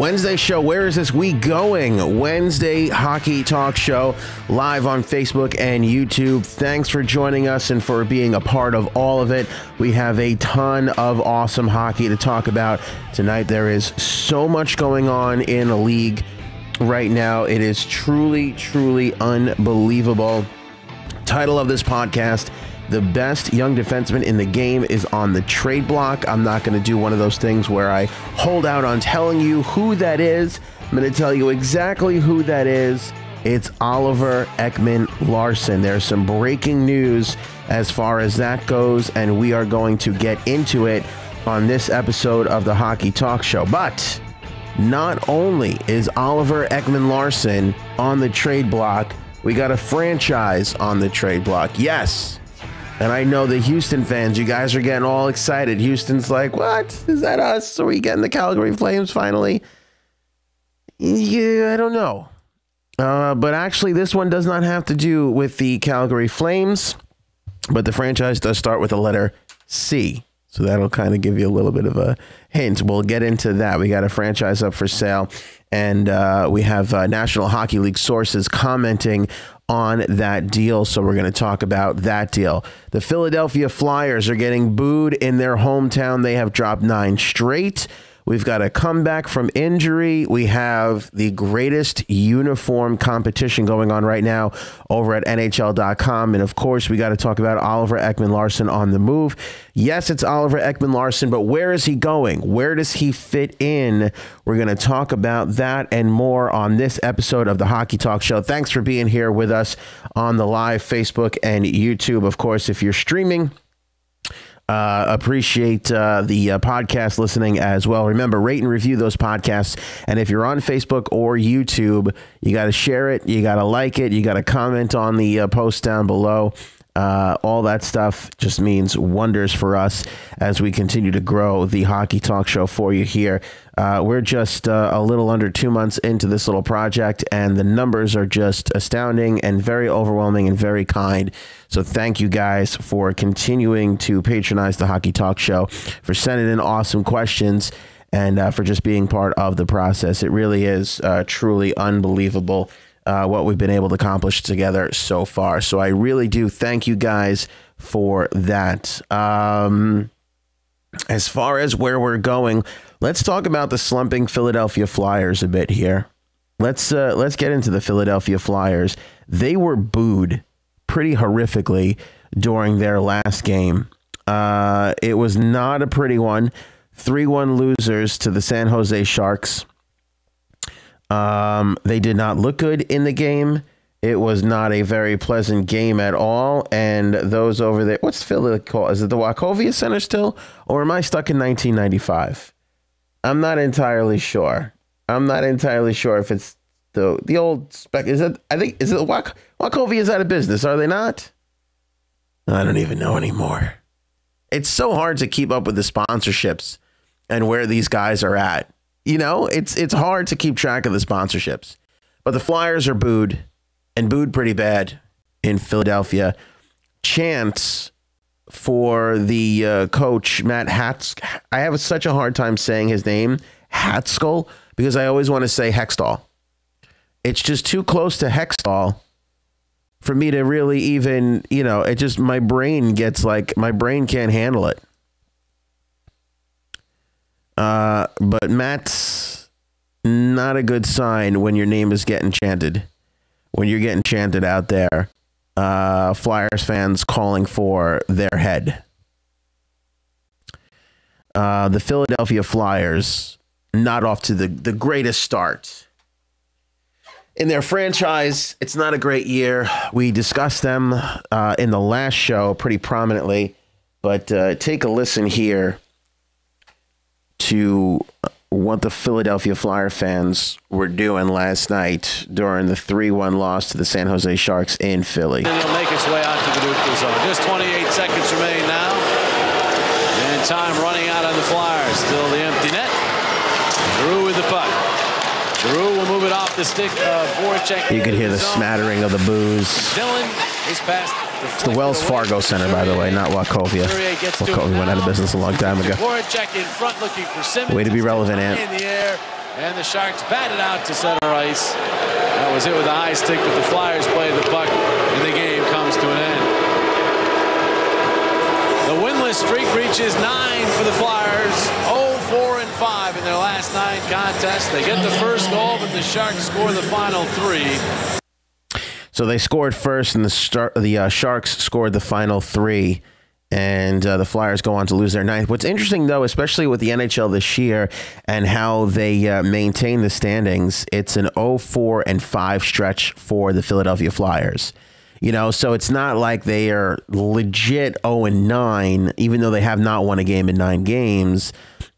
Wednesday show. Where is this week going? Wednesday Hockey Talk Show live on Facebook and YouTube. Thanks for joining us and for being a part of all of it. We have a ton of awesome hockey to talk about tonight. There is so much going on in the league right now. It is truly, truly unbelievable. Title of this podcast: the best young defenseman in the game is on the trade block. I'm not going to do one of those things where I hold out on telling you who that is. I'm going to tell you exactly who that is. It's Oliver Ekman-Larsson. There's some breaking news as far as that goes, and we are going to get into it on this episode of the Hockey Talk Show. But not only is Oliver Ekman-Larsson on the trade block, we got a franchise on the trade block. Yes. And I know the Houston fans, you guys are getting all excited. Houston's like, what? Is that us? Are we getting the Calgary Flames finally? Yeah, I don't know. But actually, this one does not have to do with the Calgary Flames. But the franchise does start with the letter C. So that'll kind of give you a little bit of a hint. We'll get into that. We got a franchise up for sale. And we have National Hockey League sources commenting on that deal. So we're going to talk about that deal. The Philadelphia Flyers are getting booed in their hometown. They have dropped 9 straight. We've got a comeback from injury. We have the greatest uniform competition going on right now over at NHL.com. And of course, we got to talk about Oliver Ekman-Larsson on the move. Yes, it's Oliver Ekman-Larsson, but where is he going? Where does he fit in? We're going to talk about that and more on this episode of the Hockey Talk Show. Thanks for being here with us on the live Facebook and YouTube. Of course, if you're streaming, appreciate the podcast listening as well. Remember, rate and review those podcasts. And if you're on Facebook or YouTube, you got to share it. You got to like it. You got to comment on the post down below. All that stuff just means wonders for us as we continue to grow the Hockey Talk Show for you here. We're just a little under 2 months into this little project, and the numbers are just astounding and very overwhelming and very kind. So thank you guys for continuing to patronize the Hockey Talk Show, for sending in awesome questions, and for just being part of the process. It really is truly unbelievable what we've been able to accomplish together so far. So I really do thank you guys for that. As far as where we're going, let's talk about the slumping Philadelphia Flyers a bit here. Let's get into the Philadelphia Flyers. They were booed pretty horrifically during their last game. It was not a pretty one. 3-1 losers to the San Jose Sharks. They did not look good in the game. It was not a very pleasant game at all. And those over there, what's Philly called? Is it the Wachovia Center still? Or am I stuck in 1995? I'm not entirely sure. I'm not entirely sure if it's the old spec. Is it? I think, is it Wachovia is out of business? Are they not? I don't even know anymore. It's so hard to keep up with the sponsorships and where these guys are at. You know, it's hard to keep track of the sponsorships. But the Flyers are booed, and booed pretty bad in Philadelphia. Chants for the coach, Matt Hatsk. I have such a hard time saying his name, Hatskell, because I always want to say Hextall. It's just too close to Hextall for me to really even, you know, it just, my brain can't handle it. But Matt's not a good sign when your name is getting chanted. When you're getting chanted out there, Flyers fans calling for their head. The Philadelphia Flyers not off to the greatest start. In their franchise, it's not a great year. We discussed them in the last show pretty prominently, but take a listen here to what the Philadelphia Flyer fans were doing last night during the 3-1 loss to the San Jose Sharks in Philly. And he'll make its way out to the neutral zone. Just 28 seconds remain now. And time running out on the Flyers. Still the empty net. Drew with the puck. Drew will move it off the stick of Voracek. You could hear the smattering of the boos. Dylan is past. It's the Wells Fargo Center, by the way, not Wachovia. Wachovia went out of business a long time ago. Voracek in front looking for Simmons. Way to be relevant, Ant. In the air, And the Sharks batted out to center ice. That was it with a high stick, but the Flyers play the puck, and the game comes to an end. The winless streak reaches 9 for the Flyers. 0-4-5 in their last 9 contests. They get the first goal, but the Sharks score the final 3. So they scored first, and the Sharks scored the final 3. And the Flyers go on to lose their 9th. What's interesting, though, especially with the NHL this year and how they maintain the standings, it's an 0-4-5 stretch for the Philadelphia Flyers. You know, so it's not like they are legit 0-9, even though they have not won a game in 9 games.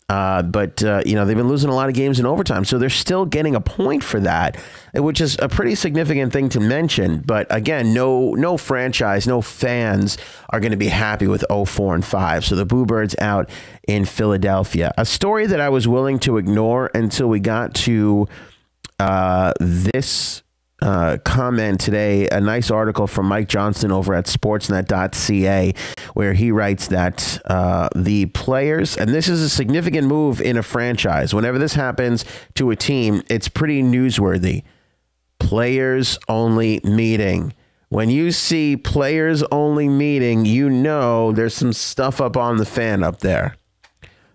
But you know, they've been losing a lot of games in overtime, so they're still getting a point for that, which is a pretty significant thing to mention. But again, no franchise, no fans are going to be happy with 0-4-5. So the Boo Birds out in Philadelphia. A story that I was willing to ignore until we got to this comment today, a nice article from Mike Johnston over at sportsnet.ca, where he writes that the players, and this is a significant move in a franchise. Whenever this happens to a team, it's pretty newsworthy. Players only meeting. When you see players only meeting, you know there's some stuff up on the fan up there.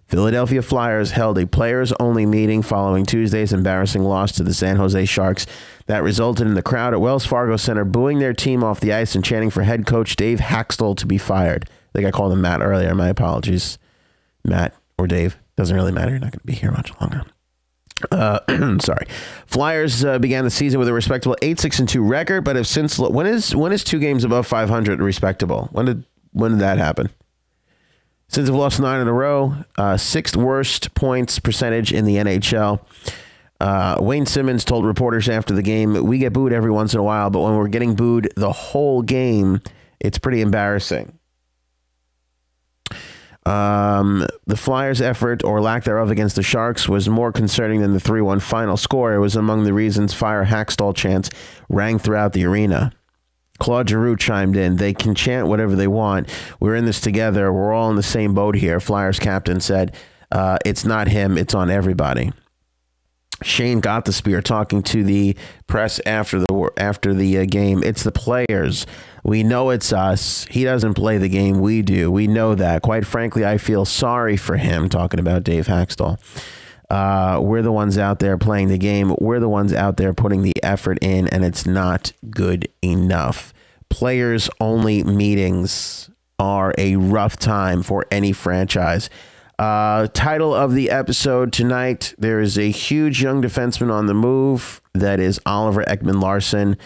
Philadelphia Flyers held a players-only meeting following Tuesday's embarrassing loss to the San Jose Sharks that resulted in the crowd at Wells Fargo Center booing their team off the ice and chanting for head coach Dave Haxtell to be fired. I think I called him Matt earlier. My apologies. Matt or Dave. Doesn't really matter. You're not going to be here much longer. Sorry. Flyers began the season with a respectable 8-6-2 record, but have since... When is 2 games above 500 respectable? When did that happen? Since they've lost 9 in a row, 6th worst points percentage in the NHL. Wayne Simmons told reporters after the game, "We get booed every once in a while, but when we're getting booed the whole game, it's pretty embarrassing." The Flyers' effort, or lack thereof, against the Sharks was more concerning than the 3-1 final score. It was among the reasons fire Haxtell chants rang throughout the arena. Claude Giroux chimed in. "They can chant whatever they want. We're in this together. We're all in the same boat here," Flyers captain said. "It's not him. It's on everybody." Shane Gotthespear talking to the press after the game. "It's the players. We know it's us. He doesn't play the game we do. We know that. Quite frankly, I feel sorry for him," talking about Dave Haxtell. "We're the ones out there playing the game. We're the ones out there putting the effort in, and it's not good enough." Players only meetings are a rough time for any franchise. Title of the episode tonight: there is a huge young defenseman on the move. That is Oliver Ekman-Larsson.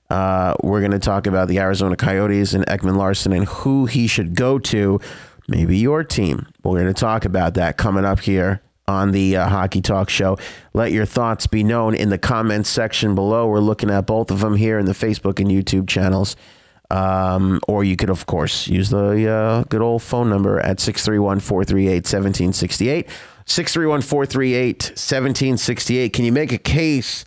We're going to talk about the Arizona Coyotes and Ekman-Larsson and who he should go to. Maybe your team. We're going to talk about that coming up here on the Hockey Talk Show. Let your thoughts be known in the comments section below. We're looking at both of them here in the Facebook and YouTube channels. Or you could, of course, use the good old phone number at 631-438-1768. 631-438-1768. Can you make a case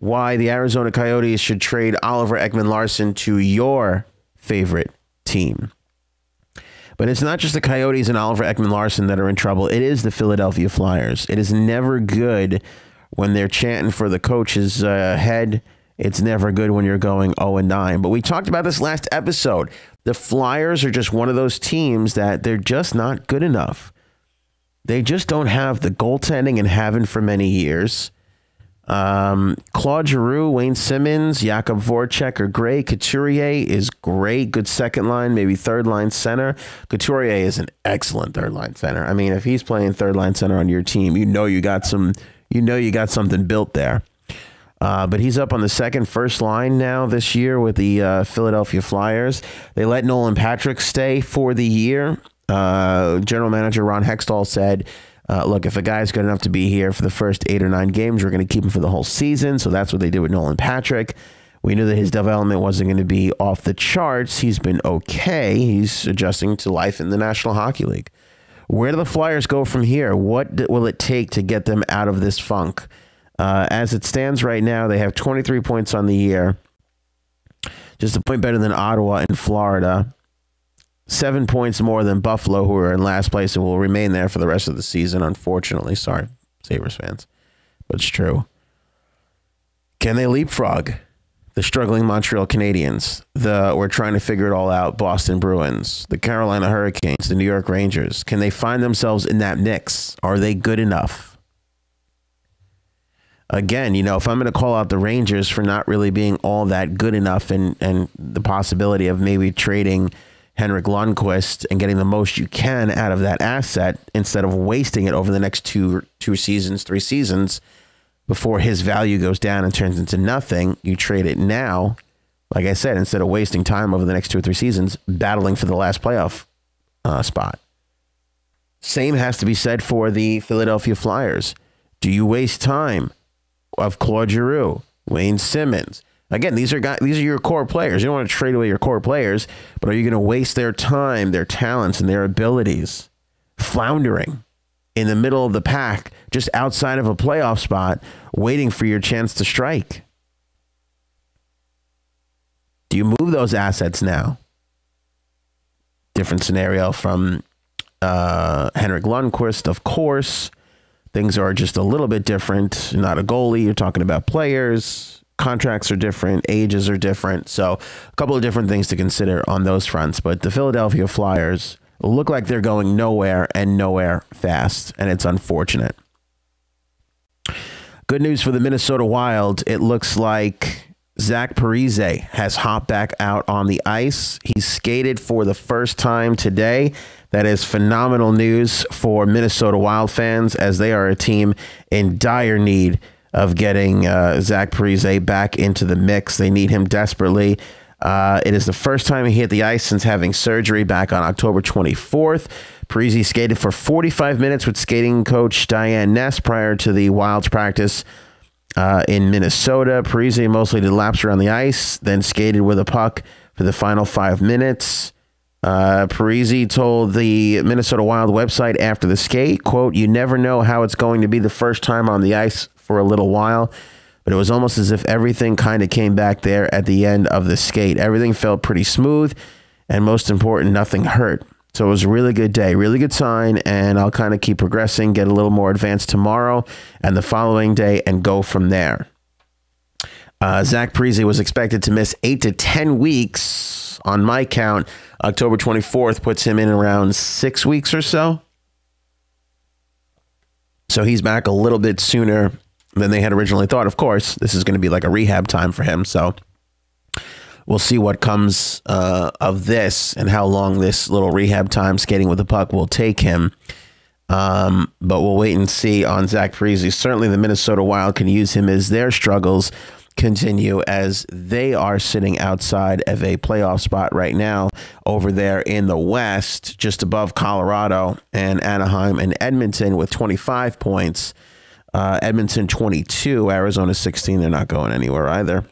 why the Arizona Coyotes should trade Oliver Ekman-Larsson to your favorite team? But it's not just the Coyotes and Oliver Ekman-Larsson that are in trouble. It is the Philadelphia Flyers. It is never good when they're chanting for the coach's head. It's never good when you're going 0-9. But we talked about this last episode. The Flyers are just one of those teams that they're just not good enough. They just don't have the goaltending and haven't for many years. Claude Giroux, Wayne Simmons, Jakub Voracek are great. Couturier is great. Good second line, maybe third line center. Couturier is an excellent third line center. I mean, if he's playing third line center on your team, you got something built there. But he's up on the first line now this year with the Philadelphia Flyers. They let Nolan Patrick stay for the year. General manager Ron Hextall said, look, if a guy's good enough to be here for the first 8 or 9 games, we're going to keep him for the whole season. So that's what they did with Nolan Patrick. We knew that his development wasn't going to be off the charts. He's been okay. He's adjusting to life in the National Hockey League. Where do the Flyers go from here? What will it take to get them out of this funk? As it stands right now, they have 23 points on the year, just a point better than Ottawa and Florida. 7 points more than Buffalo, who are in last place and will remain there for the rest of the season, unfortunately. Sorry, Sabres fans. but it's true. Can they leapfrog the struggling Montreal Canadiens, we're trying to figure it all out, Boston Bruins, the Carolina Hurricanes, the New York Rangers? Can they find themselves in that mix? Are they good enough? Again, if I'm going to call out the Rangers for not really being all that good enough and the possibility of maybe trading Henrik Lundqvist and getting the most you can out of that asset instead of wasting it over the next two seasons, 3 seasons, before his value goes down and turns into nothing, you trade it now. Like I said, instead of wasting time over the next 2 or 3 seasons battling for the last playoff spot. Same has to be said for the Philadelphia Flyers. Do you waste time of Claude Giroux, Wayne Simmons? Again, these are your core players. You don't want to trade away your core players, but are you going to waste their time, their talents, and their abilities floundering in the middle of the pack, just outside of a playoff spot, waiting for your chance to strike? Do you move those assets now? Different scenario from Henrik Lundqvist, of course. Things are just a little bit different. Not a goalie. You're talking about players. Contracts are different. Ages are different. So a couple of different things to consider on those fronts. But the Philadelphia Flyers look like they're going nowhere and nowhere fast, and it's unfortunate. Good news for the Minnesota Wild. It looks like Zach Parise has hopped back out on the ice. He skated for the first time today. That is phenomenal news for Minnesota Wild fans, as they are a team in dire need of getting Zach Parise back into the mix. They need him desperately. It is the first time he hit the ice since having surgery back on October 24th. Parise skated for 45 minutes with skating coach Diane Ness prior to the Wild's practice in Minnesota. Parise mostly did laps around the ice, then skated with a puck for the final 5 minutes. Parise told the Minnesota Wild website after the skate, quote, "You never know how it's going to be the first time on the ice for a little while, but it was almost as if everything kind of came back there at the end of the skate. Everything felt pretty smooth, and most important, nothing hurt. So it was a really good day, really good sign, and I'll kind of keep progressing, get a little more advanced tomorrow and the following day, and go from there." Zach Parise was expected to miss 8 to 10 weeks. On my count, October 24th puts him in around 6 weeks or so. So he's back a little bit sooner than they had originally thought. Of course, this is going to be like a rehab time for him. So we'll see what comes of this and how long this little rehab time skating with the puck will take him. But we'll wait and see on Zach Parise. Certainly the Minnesota Wild can use him as their struggles continue, as they are sitting outside of a playoff spot right now over there in the West, just above Colorado and Anaheim and Edmonton with 25 points. Edmonton 22, Arizona 16. They're not going anywhere either.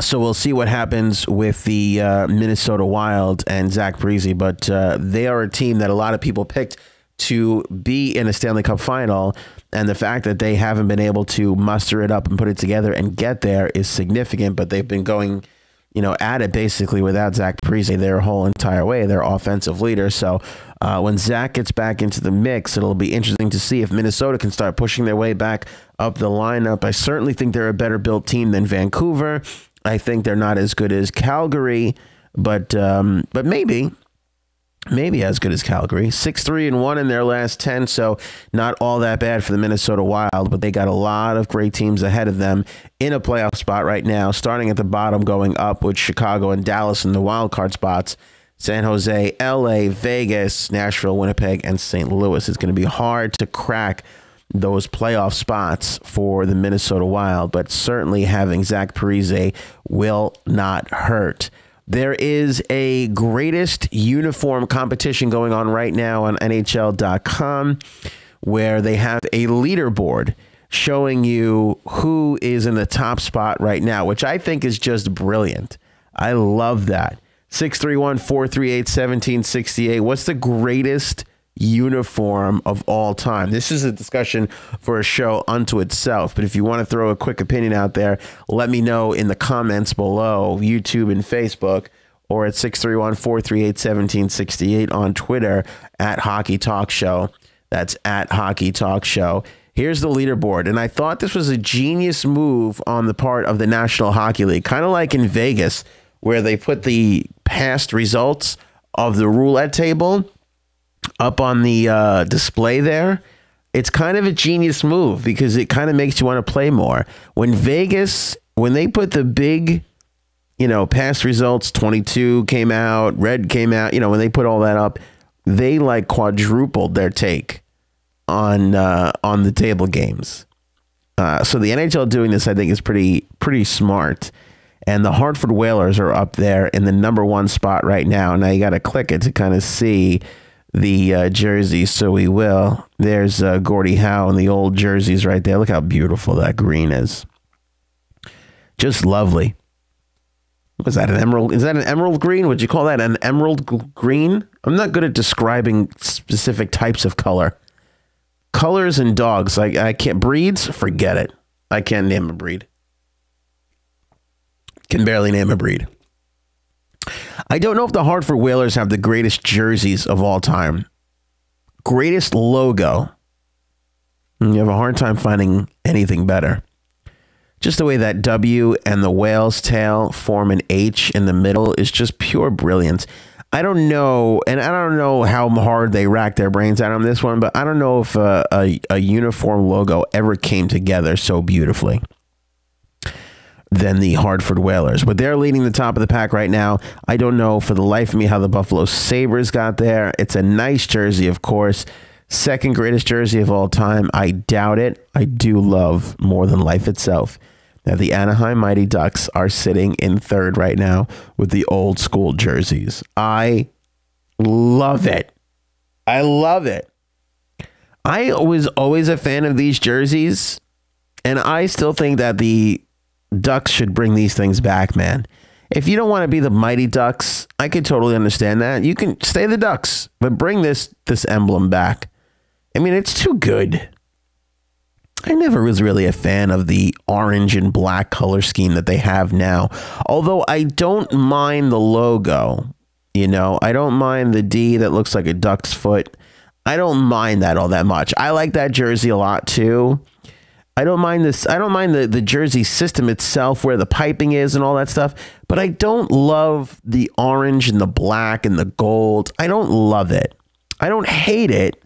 So we'll see what happens with the Minnesota Wild and Zach Parise, but they are a team that a lot of people picked to be in a Stanley Cup final, and the fact that they haven't been able to muster it up and put it together and get there is significant. But they've been going, at it basically without Zach Parise their whole entire way, their offensive leader. So when Zach gets back into the mix, it'll be interesting to see if Minnesota can start pushing their way back up the lineup. I certainly think they're a better built team than Vancouver. I think they're not as good as Calgary, but maybe as good as Calgary. 6-3-1 in their last 10, so not all that bad for the Minnesota Wild, but they got a lot of great teams ahead of them in a playoff spot right now, starting at the bottom, going up with Chicago and Dallas in the wild card spots. San Jose, LA, Vegas, Nashville, Winnipeg, and St. Louis. It's going to be hard to crack those playoff spots for the Minnesota Wild, but certainly having Zach Parise will not hurt. There is a greatest uniform competition going on right now on NHL.com, where they have a leaderboard showing you who is in the top spot right now, which I think is just brilliant. I love that. 631-438-1768. What's the greatest uniform of all time? This is a discussion for a show unto itself, but if you want to throw a quick opinion out there, let me know in the comments below, YouTube and Facebook, or at 631-438-1768 on Twitter at Hockey Talk Show. That's at Hockey Talk Show. Here's the leaderboard. And I thought this was a genius move on the part of the National Hockey League, kind of like in Vegas, where they put the past results of the roulette table up on the display there. It's kind of a genius move because it kind of makes you want to play more. When Vegas, when they put the big, past results, 22 came out, red came out, when they put all that up, they like quadrupled their take on the table games. So the NHL doing this, I think, is pretty smart. And the Hartford Whalers are up there in the #1 spot right now. Now you got to click it to kind of see the jerseys, so we will. There's Gordie Howe and the old jerseys right there. Look how beautiful that green is. Just lovely. Was that an emerald? Is that an emerald green? Would you call that an emerald green? I'm not good at describing specific types of color. Colors and dogs, I can't. Breeds, forget it. I can't name a breed. Can barely name a breed. I don't know if the Hartford Whalers have the greatest jerseys of all time. Greatest logo. You have a hard time finding anything better. Just the way that W and the whale's tail form an H in the middle is just pure brilliance. I don't know, and I don't know how hard they racked their brains out on this one, but I don't know if a uniform logo ever came together so beautifully than the Hartford Whalers. But they're leading the top of the pack right now. I don't know for the life of me how the Buffalo Sabres got there. It's a nice jersey, of course. Second greatest jersey of all time. I doubt it. I do love more than life itself. Now, the Anaheim Mighty Ducks are sitting in third right now with the old school jerseys. I love it. I love it. I was always a fan of these jerseys, and I still think that the Ducks should bring these things back, man. If you don't want to be the Mighty Ducks, I could totally understand that. You can stay the Ducks, but bring this emblem back. I mean, it's too good. I never was really a fan of the orange and black color scheme that they have now. Although I don't mind the logo, I don't mind the D that looks like a duck's foot. I don't mind that all that much. I like that jersey a lot too. I don't mind this. I don't mind the jersey system itself, where the piping is and all that stuff. But I don't love the orange and the black and the gold. I don't love it. I don't hate it.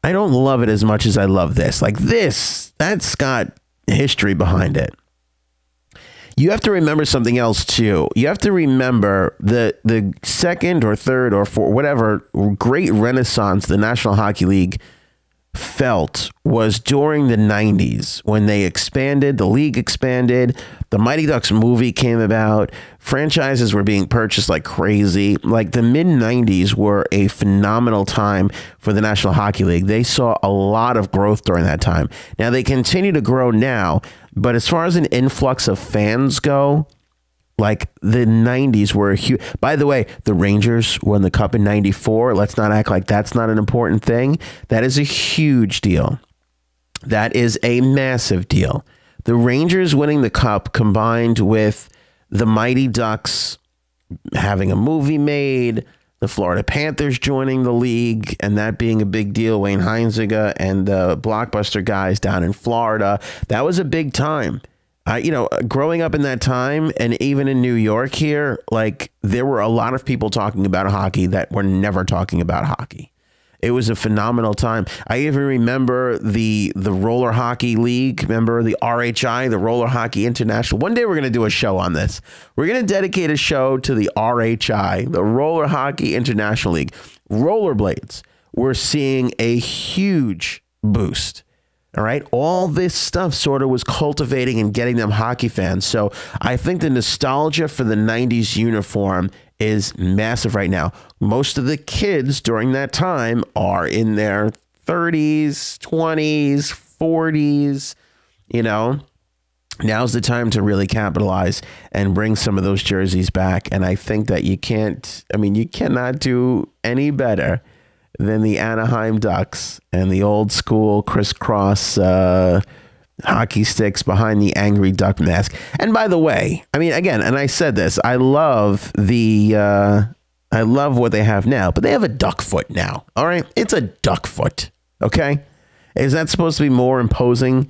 I don't love it as much as I love this. Like this, that's got history behind it. You have to remember something else too. You have to remember the second or third or fourth, whatever great renaissance the National Hockey League felt was during the 90s when they expanded, the league expanded, the Mighty Ducks movie came about, franchises were being purchased like crazy. Like the mid 90s were a phenomenal time for the National Hockey League. They saw a lot of growth during that time. Now they continue to grow now, but as far as an influx of fans go, like the 90s were huge. By the way, the Rangers won the cup in 94. Let's not act like that's not an important thing. That is a huge deal. That is a massive deal. The Rangers winning the cup combined with the Mighty Ducks having a movie made, the Florida Panthers joining the league, and that being a big deal. Wayne Heinziger and the Blockbuster guys down in Florida. That was a big time. Growing up in that time, and even in New York here, like there were a lot of people talking about hockey that were never talking about hockey. It was a phenomenal time. I even remember the roller hockey league. Remember the RHI, the Roller Hockey International. One day we're going to do a show on this. We're going to dedicate a show to the RHI, the Roller Hockey International League. Rollerblades. We're seeing a huge boost. All right. All this stuff sort of was cultivating and getting them hockey fans. So I think the nostalgia for the 90s uniform is massive right now. Most of the kids during that time are in their 30s, 20s, 40s. Now's the time to really capitalize and bring some of those jerseys back. And I think that you cannot do any better than the Anaheim Ducks and the old school crisscross hockey sticks behind the angry duck mask. And by the way, again, and I said this, I love what they have now, but they have a duck foot now. All right. It's a duck foot. Okay. Is that supposed to be more imposing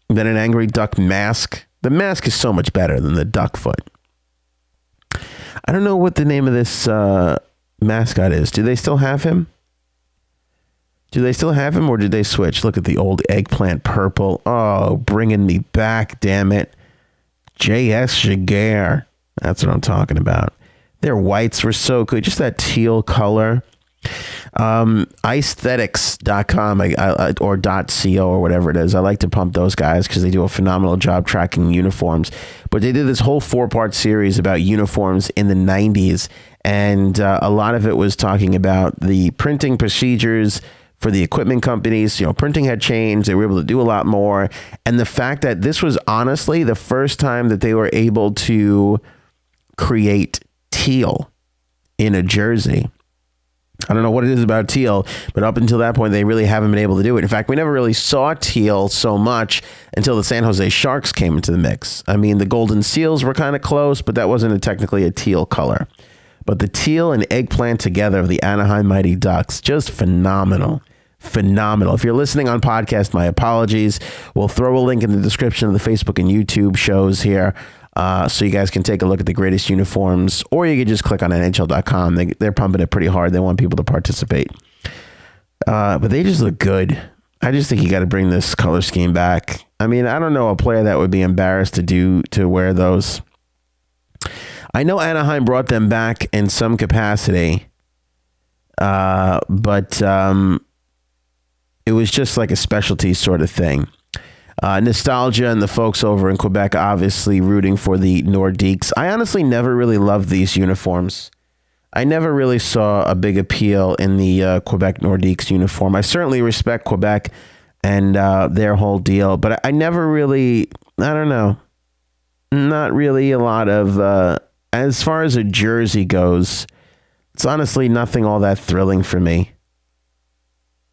than an angry duck mask? The mask is so much better than the duck foot. I don't know what the name of this mascot is. Do they still have him? Or did they switch? Look at the old eggplant purple. Oh, bringing me back, damn it. J.S. Jaguar. That's what I'm talking about. Their whites were so good. Just that teal color. Aesthetics.com or .co or whatever it is. I like to pump those guys because they do a phenomenal job tracking uniforms. But they did this whole 4-part series about uniforms in the 90s. And a lot of it was talking about the printing procedures for the equipment companies. You know, printing had changed. They were able to do a lot more. And the fact that this was honestly the first time that they were able to create teal in a jersey. I don't know what it is about teal, but up until that point, they really haven't been able to do it. In fact, we never really saw teal so much until the San Jose Sharks came into the mix. I mean, the Golden Seals were kind of close, but that wasn't technically a teal color. But the teal and eggplant together of the Anaheim Mighty Ducks, just phenomenal. Phenomenal. If you're listening on podcast, my apologies. We'll throw a link in the description of the Facebook and YouTube shows here. So you guys can take a look at the greatest uniforms, or you can just click on NHL.com. They're pumping it pretty hard. They want people to participate. But they just look good. I just think you got to bring this color scheme back. I mean, I don't know a player that would be embarrassed to wear those. I know Anaheim brought them back in some capacity, but it was just like a specialty sort of thing. Nostalgia and the folks over in Quebec obviously rooting for the Nordiques. I honestly never really loved these uniforms. I never really saw a big appeal in the Quebec Nordiques uniform. I certainly respect Quebec and their whole deal, but I never really, I don't know, not really a lot of, as far as a jersey goes, it's honestly nothing all that thrilling for me.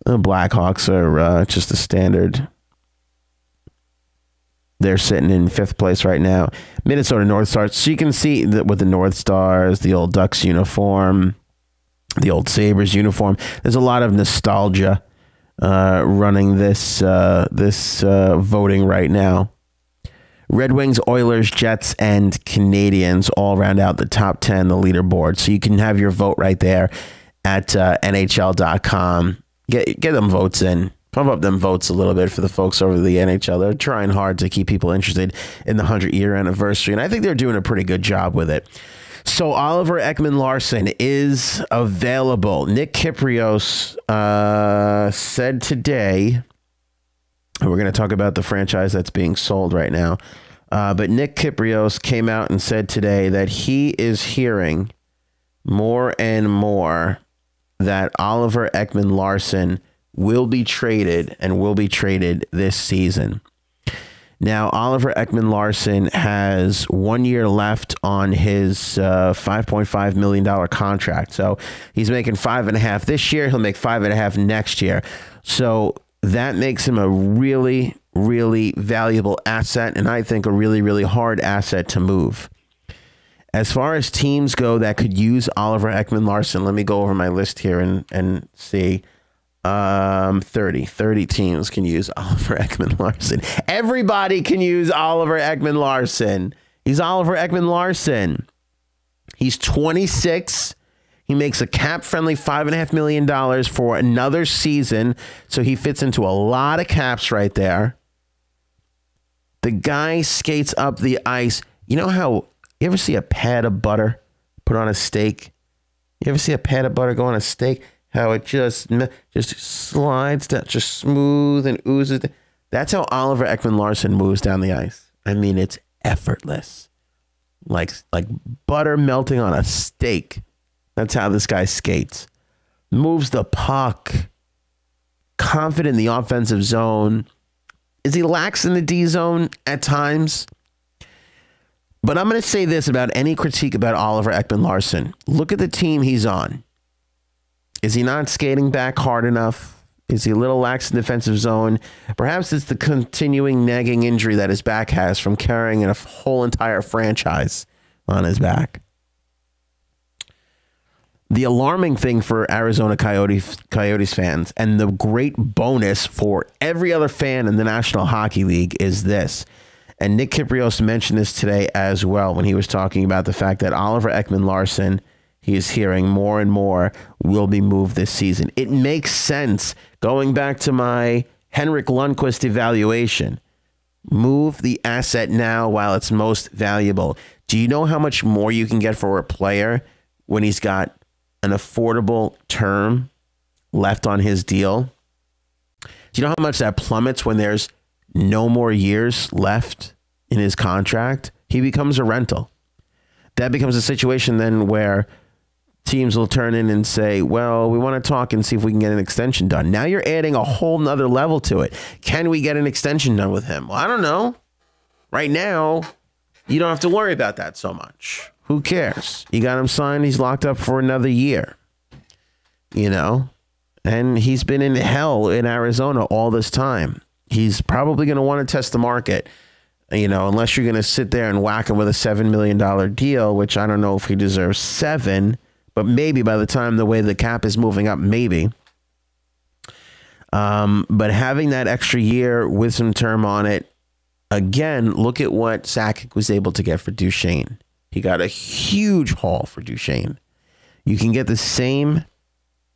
The Blackhawks are just a standard. They're sitting in 5th place right now. Minnesota North Stars. So you can see that with the North Stars, the old Ducks uniform, the old Sabres uniform. There's a lot of nostalgia running this voting right now. Red Wings, Oilers, Jets, and Canadiens all round out the top 10, the leaderboard. So you can have your vote right there at NHL.com. Get them votes in. Pump up them votes a little bit for the folks over the NHL. They're trying hard to keep people interested in the 100-year anniversary, and I think they're doing a pretty good job with it. So Oliver Ekman-Larsson is available. Nick Kypreos said today, and we're going to talk about the franchise that's being sold right now, but Nick Kypreos came out and said today that he is hearing more and more that Oliver Ekman-Larsson will be traded and will be traded this season. Now, Oliver Ekman-Larsson has 1 year left on his $5.5 million contract. So he's making $5.5 million this year. He'll make $5.5 million next year. So that makes him a really, really valuable asset, and I think a really, really hard asset to move. As far as teams go that could use Oliver Ekman-Larsson, let me go over my list here and see. 30 teams can use Oliver Ekman-Larsson. Everybody can use Oliver Ekman-Larsson. He's Oliver Ekman-Larsson. He's 26. He makes a cap-friendly $5.5 million for another season, so he fits into a lot of caps right there. The guy skates up the ice. You know how you ever see a pad of butter put on a steak? You ever see a pad of butter go on a steak? How it just slides down, just smooth and oozes. That's how Oliver Ekman-Larsson moves down the ice. I mean, it's effortless. Like butter melting on a steak. That's how this guy skates. Moves the puck. Confident in the offensive zone. Is he lax in the D zone at times? But I'm going to say this about any critique about Oliver Ekman-Larsson. Look at the team he's on. Is he not skating back hard enough? Is he a little lax in the defensive zone? Perhaps it's the continuing nagging injury that his back has from carrying a whole entire franchise on his back. The alarming thing for Arizona Coyotes fans, and the great bonus for every other fan in the National Hockey League, is this. And Nick Kypreos mentioned this today as well when he was talking about the fact that Oliver Ekman-Larsson, he is hearing more and more, will be moved this season. It makes sense. Going back to my Henrik Lundqvist evaluation, move the asset now while it's most valuable. Do you know how much more you can get for a player when he's got an affordable term left on his deal? Do you know how much that plummets when there's no more years left in his contract? He becomes a rental. That becomes a situation then where teams will turn in and say, well, we want to talk and see if we can get an extension done. Now you're adding a whole nother level to it. Can we get an extension done with him? Well, I don't know. Right now, you don't have to worry about that so much. Who cares? You got him signed. He's locked up for another year. You know, and he's been in hell in Arizona all this time. He's probably going to want to test the market, you know, unless you're going to sit there and whack him with a $7 million deal, which I don't know if he deserves 7, but maybe by the time the way the cap is moving up, maybe. But having that extra year with some term on it, again, look at what Sakic was able to get for Duchesne. He got a huge haul for Duchesne. You can get the same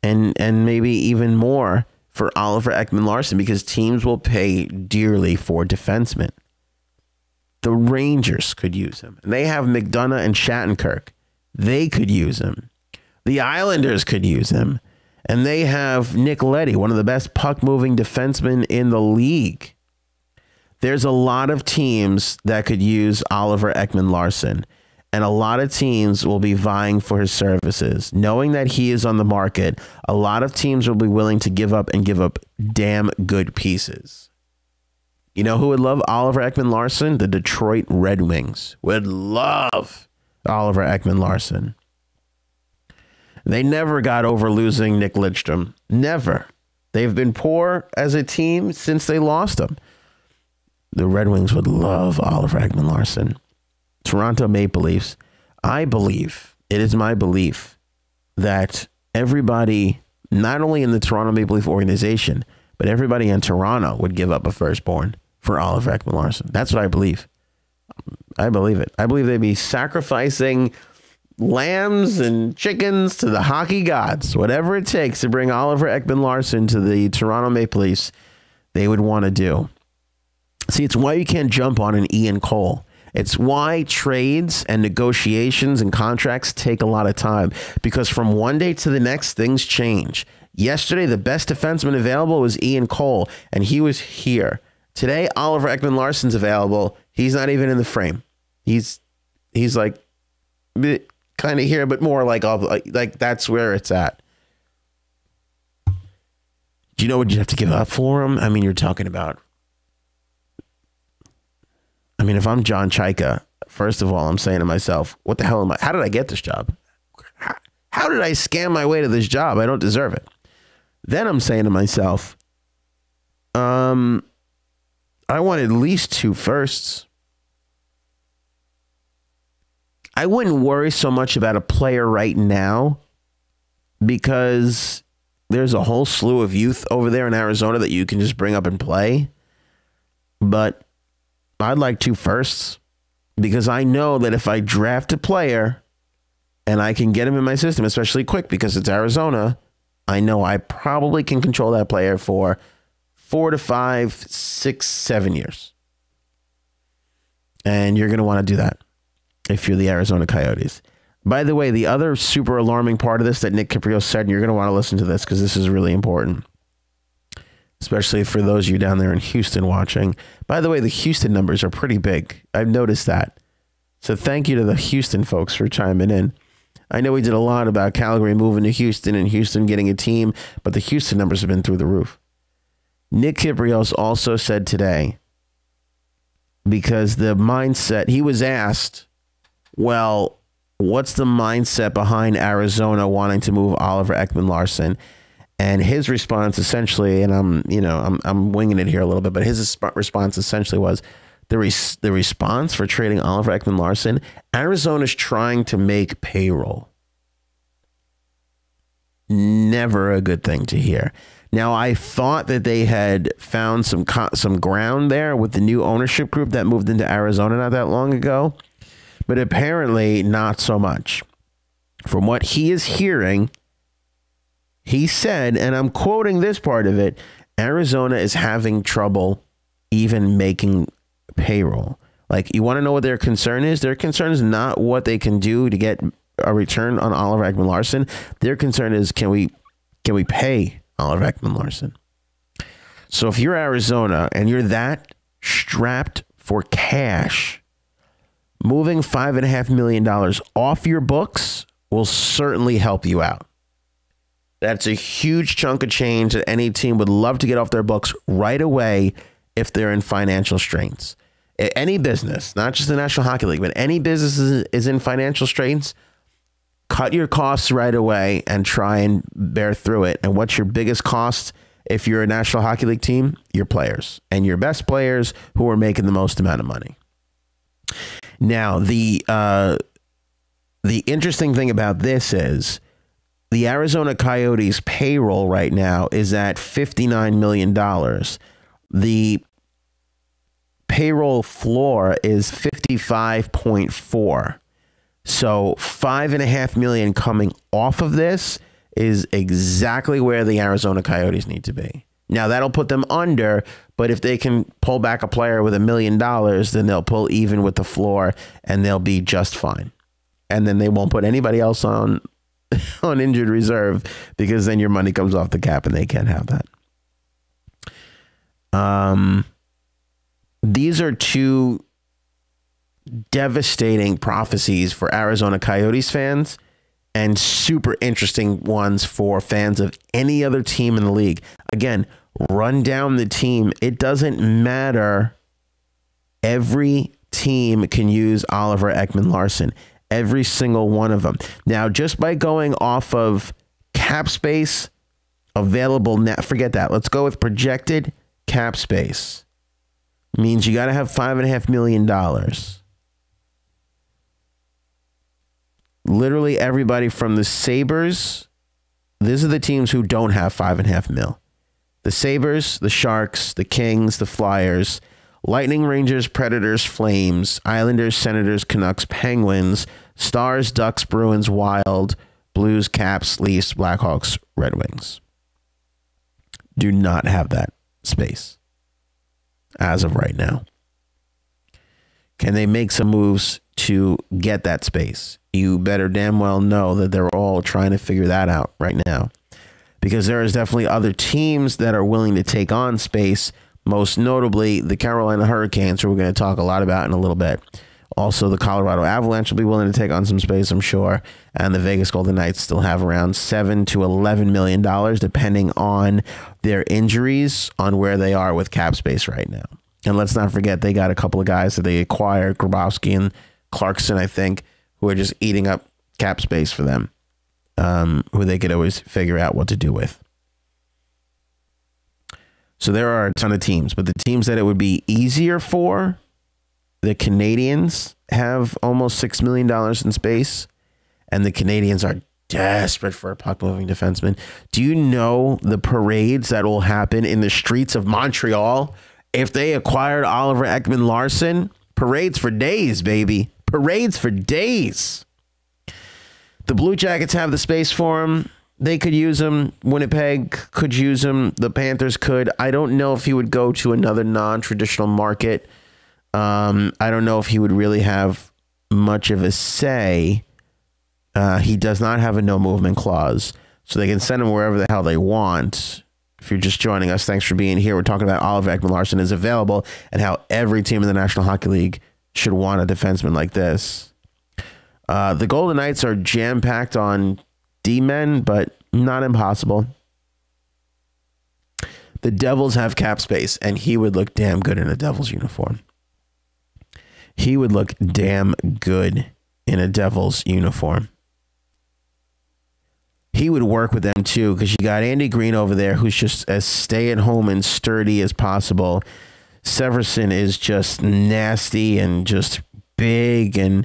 and maybe even more for Oliver Ekman-Larsson because teams will pay dearly for defensemen. The Rangers could use him. And they have McDonough and Shattenkirk. They could use him. The Islanders could use him. And they have Nick Leddy, one of the best puck-moving defensemen in the league. There's a lot of teams that could use Oliver Ekman-Larsson. And a lot of teams will be vying for his services. Knowing that he is on the market, a lot of teams will be willing to give up damn good pieces. You know who would love Oliver Ekman-Larsson? The Detroit Red Wings would love Oliver Ekman-Larsson. They never got over losing Nick Lidstrom. Never. They've been poor as a team since they lost him. The Red Wings would love Oliver Ekman-Larsson. Toronto Maple Leafs, I believe, it is my belief that everybody, not only in the Toronto Maple Leaf organization, but everybody in Toronto would give up a firstborn for Oliver Ekman-Larsson. That's what I believe. I believe it. I believe they'd be sacrificing lambs and chickens to the hockey gods. Whatever it takes to bring Oliver Ekman-Larsson to the Toronto Maple Leafs, they would want to do. See, it's why you can't jump on an Ian Cole. It's why trades and negotiations and contracts take a lot of time, because from one day to the next, things change. Yesterday, the best defenseman available was Ian Cole, and he was here. Today, Oliver Ekman-Larsson's available. He's not even in the frame. He's like kind of here, but more like that's where it's at. Do you know what you'd have to give up for him? I mean, you're talking about. I mean, if I'm John Chaika, first of all, I'm saying to myself, what the hell am I? How did I get this job? How did I scam my way to this job? I don't deserve it. Then I'm saying to myself, I want at least 2 firsts. I wouldn't worry so much about a player right now because there's a whole slew of youth over there in Arizona that you can just bring up and play. But I'd like 2 firsts because I know that if I draft a player and I can get him in my system, especially quick because it's Arizona, I know I probably can control that player for 4 to 5, 6, 7 years. And you're going to want to do that if you're the Arizona Coyotes. By the way, the other super alarming part of this that Nick Kypreos said, and you're going to want to listen to this because this is really important, especially for those of you down there in Houston watching. By the way, the Houston numbers are pretty big. I've noticed that. So thank you to the Houston folks for chiming in. I know we did a lot about Calgary moving to Houston and Houston getting a team, but the Houston numbers have been through the roof. Nick Kypreos also said today, because the mindset, he was asked, well, what's the mindset behind Arizona wanting to move Oliver Ekman-Larsson? And his response essentially, and I'm winging it here a little bit, but his response essentially was the response for trading Oliver Ekman-Larsson. Arizona's trying to make payroll. Never a good thing to hear. Now, I thought that they had found some ground there with the new ownership group that moved into Arizona not that long ago, but apparently not so much. From what he is hearing, he said, and I'm quoting this part of it, Arizona is having trouble even making payroll. Like, you want to know what their concern is? Their concern is not what they can do to get a return on Oliver Ekman-Larsson. Their concern is, can we pay Oliver Ekman-Larsson? So if you're Arizona and you're that strapped for cash, moving $5.5 million off your books will certainly help you out. That's a huge chunk of change that any team would love to get off their books right away if they're in financial strains. Any business, not just the National Hockey League, but any business is in financial strains, cut your costs right away and try and bear through it. And what's your biggest cost if you're a National Hockey League team? Your players, and your best players who are making the most amount of money. Now, the interesting thing about this is the Arizona Coyotes payroll right now is at $59 million. The payroll floor is 55.4. So $5.5 million coming off of this is exactly where the Arizona Coyotes need to be. Now, that'll put them under, but if they can pull back a player with $1 million, then they'll pull even with the floor and they'll be just fine. And then they won't put anybody else on injured reserve, because then your money comes off the cap and they can't have that. These are two devastating prophecies for Arizona Coyotes fans and super interesting ones for fans of any other team in the league. Again, run down the team. It doesn't matter. Every team can use Oliver Ekman-Larsson. Every single one of them. Now, just by going off of cap space available net, forget that. Let's go with projected cap space. Means you got to have $5.5 million. Literally everybody from the Sabres. These are the teams who don't have $5.5 million. The Sabres, the Sharks, the Kings, the Flyers, Lightning, Rangers, Predators, Flames, Islanders, Senators, Canucks, Penguins, Stars, Ducks, Bruins, Wild, Blues, Caps, Leafs, Blackhawks, Red Wings. Do not have that space as of right now. Can they make some moves to get that space? You better damn well know that they're all trying to figure that out right now, because there is definitely other teams that are willing to take on space, most notably the Carolina Hurricanes, who we're going to talk a lot about in a little bit. Also, the Colorado Avalanche will be willing to take on some space, I'm sure. And the Vegas Golden Knights still have around $7 to $11 million, depending on their injuries, on where they are with cap space right now. And let's not forget, they got a couple of guys that they acquired, Grabowski and Clarkson, I think, who are just eating up cap space for them, who they could always figure out what to do with. So there are a ton of teams, but the teams that it would be easier for, the Canadians have almost $6 million in space, and the Canadians are desperate for a puck-moving defenseman. Do you know the parades that will happen in the streets of Montreal if they acquired Oliver Ekman-Larsson? Parades for days, baby. Parades for days. The Blue Jackets have the space for him. They could use him. Winnipeg could use him. The Panthers could. I don't know if he would go to another non-traditional market. I don't know if he would really have much of a say. He does not have a no movement clause, so they can send him wherever the hell they want. If you're just joining us, thanks for being here. We're talking about Oliver Ekman-Larsson is available and how every team in the National Hockey League should want a defenseman like this. The Golden Knights are jam-packed on D-men, but not impossible. The Devils have cap space, and he would look damn good in a Devils uniform. He would look damn good in a Devils uniform. He would work with them too, because you got Andy Green over there, who's just as stay-at-home and sturdy as possible. Severson is just nasty and just big, and,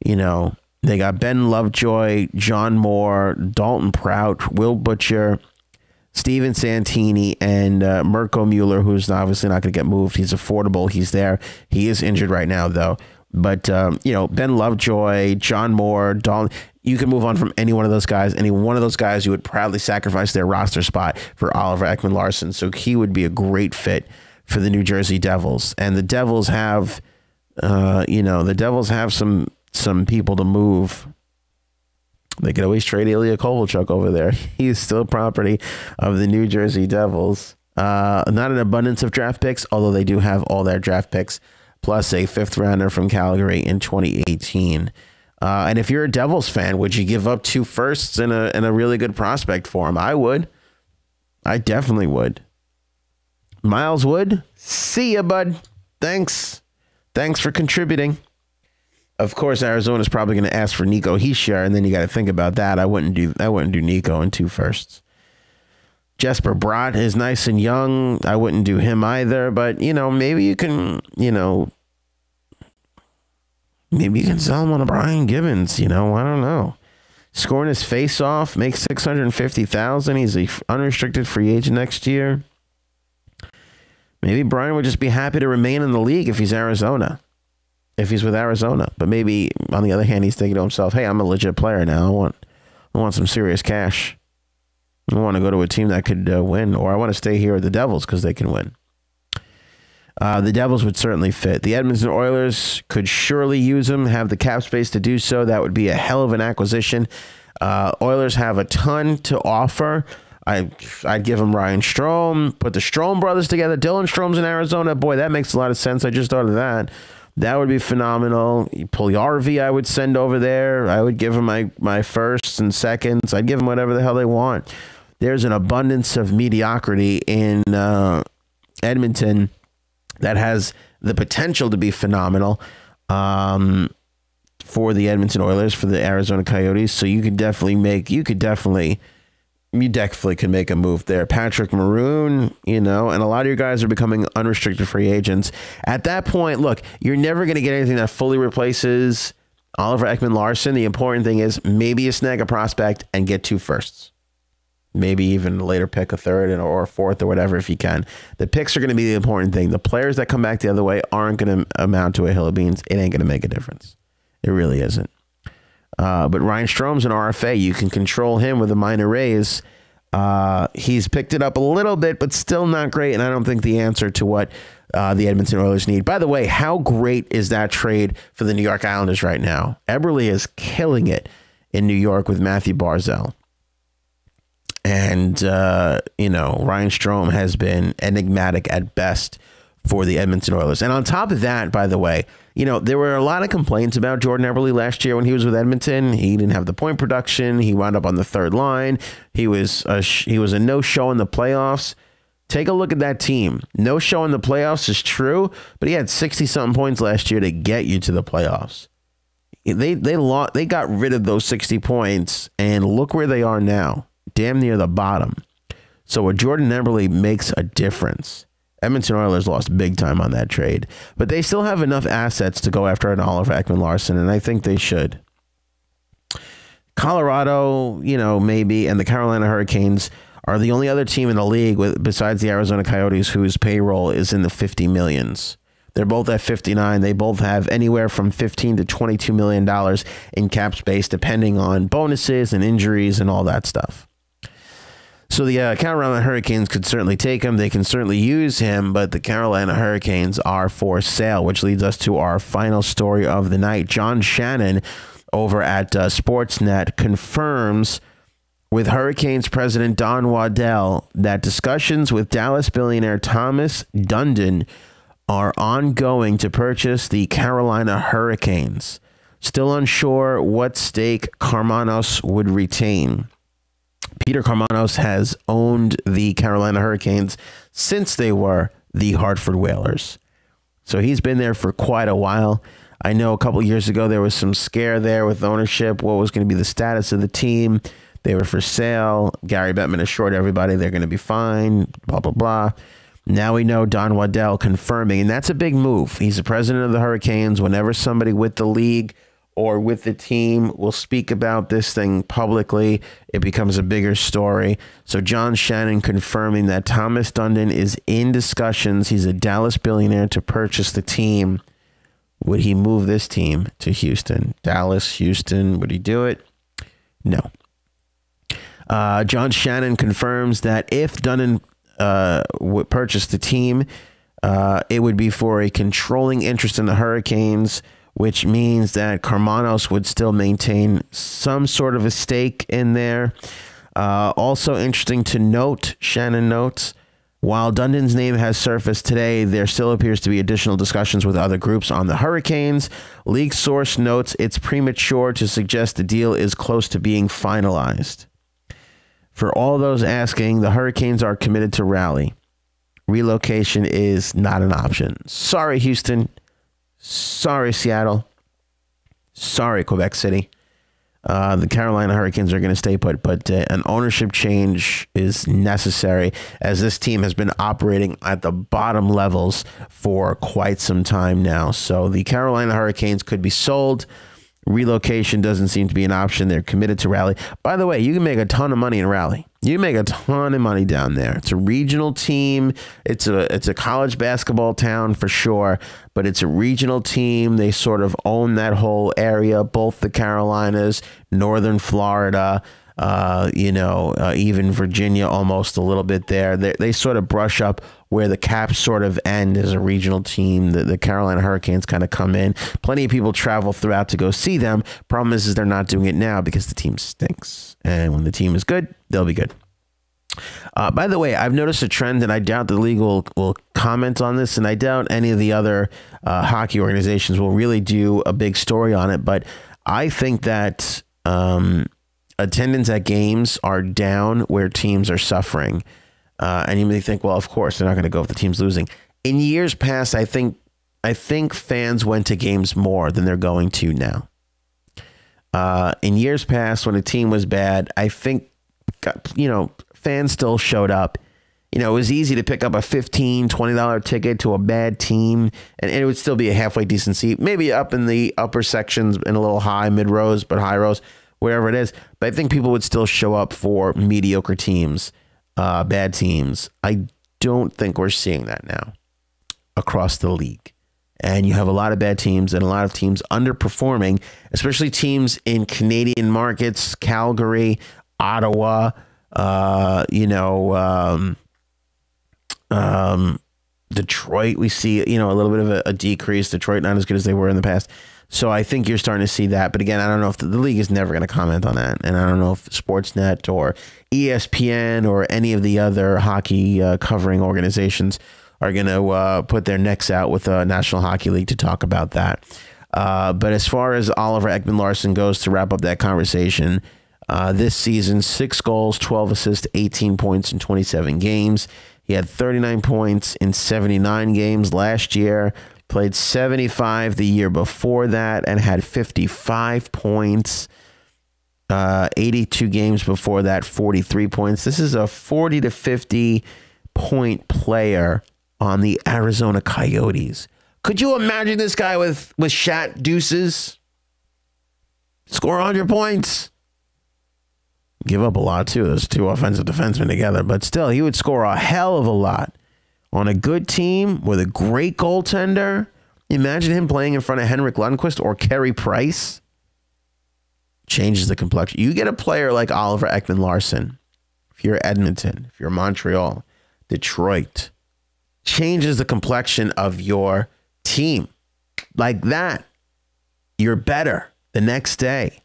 you know, They got Ben Lovejoy, John Moore, Dalton Prout, Will Butcher, Steven Santini, and Mirko Mueller, who's obviously not going to get moved. He's affordable. He's there. He is injured right now, though. But, Ben Lovejoy, John Moore, Dalton, you can move on from any one of those guys. Any one of those guys, you would proudly sacrifice their roster spot for Oliver Ekman-Larsson. So he would be a great fit for the New Jersey Devils. And the Devils have, some people to move. They could always trade Ilya Kovalchuk over there. He's still property of the New Jersey Devils. Not an abundance of draft picks, although they do have all their draft picks, plus a 5th rounder from Calgary in 2018. And if you're a Devils fan, would you give up 2 firsts and a really good prospect for him? I would. I definitely would. Miles Wood, see ya, bud. Thanks for contributing. Of course, Arizona's probably going to ask for Nico Hischier, and then you got to think about that. I wouldn't do Nico in 2 firsts. Jesper Bratt is nice and young. I wouldn't do him either, but maybe you can, maybe you can sell him on a Brian Gibbons. I don't know. Scoring his face off, makes $650,000. He's a unrestricted free agent next year. Maybe Brian would just be happy to remain in the league if he's Arizona. If he's with Arizona. But maybe, on the other hand, he's thinking to himself, hey, I'm a legit player now. I want some serious cash. I want to go to a team that could win, or I want to stay here at the Devils because they can win. The Devils would certainly fit. The Edmonton Oilers could surely use him, have the cap space to do so. That would be a hell of an acquisition. Oilers have a ton to offer. I'd give him Ryan Strome, put the Strome brothers together. Dylan Strome's in Arizona. Boy, that makes a lot of sense. I just thought of that. That would be phenomenal. Puljujarvi, I would send over there. I would give him my firsts and seconds. I'd give them whatever the hell they want. There's an abundance of mediocrity in Edmonton that has the potential to be phenomenal for the Edmonton Oilers, for the Arizona Coyotes. So you definitely can make a move there. Patrick Maroon, and a lot of your guys are becoming unrestricted free agents. At that point, look, you're never going to get anything that fully replaces Oliver Ekman-Larsson. The important thing is maybe you snag a prospect and get 2 firsts. Maybe even later pick a 3rd or a 4th or whatever if you can. The picks are going to be the important thing. The players that come back the other way aren't going to amount to a hill of beans. It ain't going to make a difference. It really isn't. But Ryan Strome's an RFA. You can control him with a minor raise. He's picked it up a little bit, but still not great. And I don't think the answer to what the Edmonton Oilers need. By the way, how great is that trade for the New York Islanders right now? Eberle is killing it in New York with Matthew Barzal. And, Ryan Strome has been enigmatic at best for the Edmonton Oilers. And on top of that, by the way, there were a lot of complaints about Jordan Eberle last year when he was with Edmonton. He didn't have the point production. He wound up on the 3rd line. He was a no-show in the playoffs. Take a look at that team. No show in the playoffs is true, but he had 60-something points last year to get you to the playoffs. They got rid of those 60 points, and look where they are now. Damn near the bottom. So a Jordan Eberle makes a difference. Edmonton Oilers lost big time on that trade, but they still have enough assets to go after an Oliver Ekman-Larsson, and I think they should. Colorado, maybe, and the Carolina Hurricanes are the only other team in the league besides the Arizona Coyotes whose payroll is in the 50 millions. They're both at 59. They both have anywhere from $15 to $22 million in cap space, depending on bonuses and injuries and all that stuff. So the Carolina Hurricanes could certainly take him. They can certainly use him, but the Carolina Hurricanes are for sale, which leads us to our final story of the night. John Shannon over at Sportsnet confirms with Hurricanes president Don Waddell that discussions with Dallas billionaire Thomas Dundon are ongoing to purchase the Carolina Hurricanes. Still unsure what stake Karmanos would retain. Peter Karmanos has owned the Carolina Hurricanes since they were the Hartford Whalers. So he's been there for quite a while. I know a couple of years ago there was some scare there with ownership. What was going to be the status of the team? They were for sale. Gary Bettman assured everybody they're going to be fine, blah, blah, blah. Now we know Don Waddell confirming, and that's a big move. He's the president of the Hurricanes. Whenever somebody with the league or with the team will speak about this thing publicly, it becomes a bigger story. So John Shannon confirming that Thomas Dundon is in discussions. He's a Dallas billionaire to purchase the team. Would he move this team to Houston? Dallas, Houston, would he do it? No. John Shannon confirms that if Dundon would purchase the team, it would be for a controlling interest in the Hurricanes, which means that Karmanos would still maintain some sort of a stake in there. Also interesting to note, Shannon notes, while Dundon's name has surfaced today, there still appears to be additional discussions with other groups on the Hurricanes. League source notes it's premature to suggest the deal is close to being finalized. For all those asking, the Hurricanes are committed to rally. Relocation is not an option. Sorry, Houston. Sorry, Seattle. Sorry, Quebec City. The Carolina Hurricanes are going to stay put, but an ownership change is necessary as this team has been operating at the bottom levels for quite some time now. So the Carolina Hurricanes could be sold. Relocation doesn't seem to be an option. They're committed to Raleigh. By the way, you can make a ton of money in Raleigh. You make a ton of money down there. It's a regional team. It's a college basketball town for sure, but it's a regional team. They sort of own that whole area, both the Carolinas, northern Florida, even Virginia almost a little bit there. They sort of brush up where the Caps sort of end as a regional team. The Carolina Hurricanes kind of come in. Plenty of people travel throughout to go see them. Problem is they're not doing it now because the team stinks. And when the team is good, they'll be good. By the way, I've noticed a trend, and I doubt the league will comment on this, and I doubt any of the other hockey organizations will really do a big story on it. But I think that attendance at games are down where teams are suffering. And you may think, well, of course, they're not going to go if the team's losing. In years past, I think fans went to games more than they're going to now. In years past, when a team was bad, I think, fans still showed up. It was easy to pick up a $15, $20 ticket to a bad team, and it would still be a halfway decent seat, maybe up in the upper sections in a little high, mid rows, but high rows, wherever it is. But I think people would still show up for mediocre teams. Bad teams. I don't think we're seeing that now across the league. And you have a lot of bad teams and a lot of teams underperforming, especially teams in Canadian markets, Calgary, Ottawa, Detroit. We see, a little bit of a decrease. Detroit not as good as they were in the past. So I think you're starting to see that. But again, I don't know if the league is never going to comment on that. And I don't know if Sportsnet or ESPN or any of the other hockey covering organizations are going to put their necks out with the National Hockey League to talk about that. But as far as Oliver Ekman-Larsson goes, to wrap up that conversation, this season, 6 goals, 12 assists, 18 points in 27 games. He had 39 points in 79 games last year. Played 75 the year before that and had 55 points. 82 games before that, 43 points. This is a 40 to 50 point player on the Arizona Coyotes. Could you imagine this guy with Shat deuces? Score 100 points. Give up a lot too. Those two offensive defensemen together, but still, he would score a hell of a lot. On a good team with a great goaltender, imagine him playing in front of Henrik Lundqvist or Carey Price. Changes the complexion. You get a player like Oliver Ekman-Larsson, if you're Edmonton, if you're Montreal, Detroit, changes the complexion of your team. Like that, you're better the next day.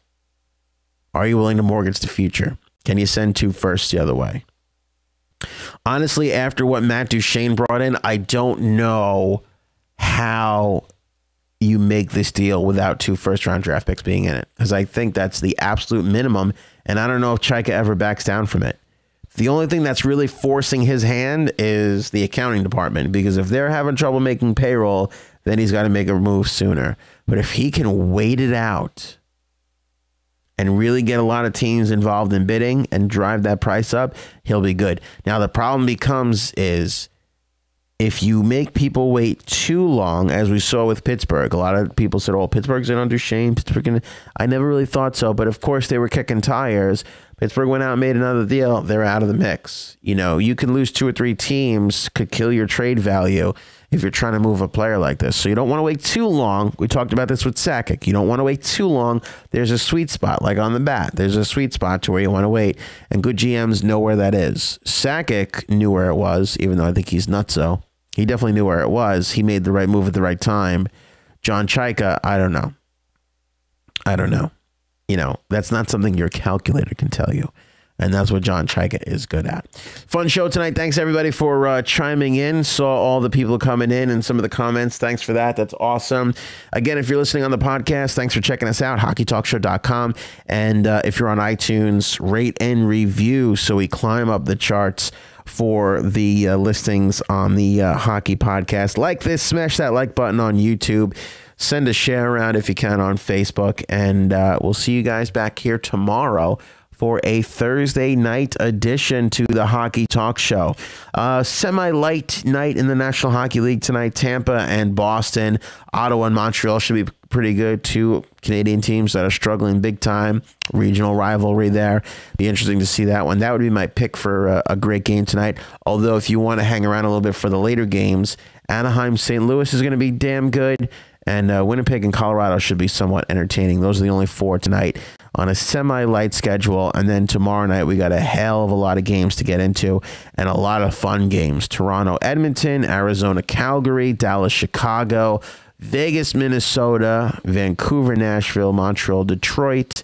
Are you willing to mortgage the future? Can you send 2 firsts the other way? Honestly, after what Matt Duchene brought in, I don't know how you make this deal without 2 first-round draft picks being in it, because I think that's the absolute minimum, and I don't know if Chaika ever backs down from it. The only thing that's really forcing his hand is the accounting department, because if they're having trouble making payroll, then he's got to make a move sooner. But if he can wait it out and really get a lot of teams involved in bidding and drive that price up, he'll be good. Now, the problem becomes is if you make people wait too long, as we saw with Pittsburgh, a lot of people said, oh, Pittsburgh's in under Shane. I never really thought so. But of course, they were kicking tires. Pittsburgh went out and made another deal. They're out of the mix. You know, you can lose 2 or 3 teams, could kill your trade value if you're trying to move a player like this. So you don't want to wait too long. We talked about this with Sakic. You don't want to wait too long. There's a sweet spot, like on the bat. There's a sweet spot to where you want to wait. And good GMs know where that is. Sakic knew where it was, even though I think he's nutso. He definitely knew where it was. He made the right move at the right time. John Chayka, I don't know. You know, that's not something your calculator can tell you. And that's what John Chayka is good at. Fun show tonight. Thanks, everybody, for chiming in. Saw all the people coming in and some of the comments. Thanks for that. That's awesome. Again, if you're listening on the podcast, thanks for checking us out, hockeytalkshow.com. And if you're on iTunes, rate and review so we climb up the charts for the listings on the hockey podcast. Like this, smash that like button on YouTube. Send a share around if you can on Facebook. And we'll see you guys back here tomorrow for a Thursday night edition to the Hockey Talk Show. Semi-light night in the National Hockey League tonight. Tampa and Boston, Ottawa and Montreal should be pretty good. 2 Canadian teams that are struggling big time. Regional rivalry there. Be interesting to see that one. That would be my pick for a great game tonight. Although if you want to hang around a little bit for the later games, Anaheim, St. Louis is going to be damn good. And Winnipeg and Colorado should be somewhat entertaining. Those are the only 4 tonight on a semi-light schedule. And then tomorrow night, we got a hell of a lot of games to get into and a lot of fun games. Toronto, Edmonton, Arizona, Calgary, Dallas, Chicago, Vegas, Minnesota, Vancouver, Nashville, Montreal, Detroit,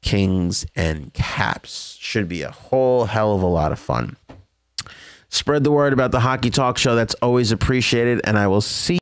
Kings, and Caps. Should be a whole hell of a lot of fun. Spread the word about the Hockey Talk Show. That's always appreciated. And I will see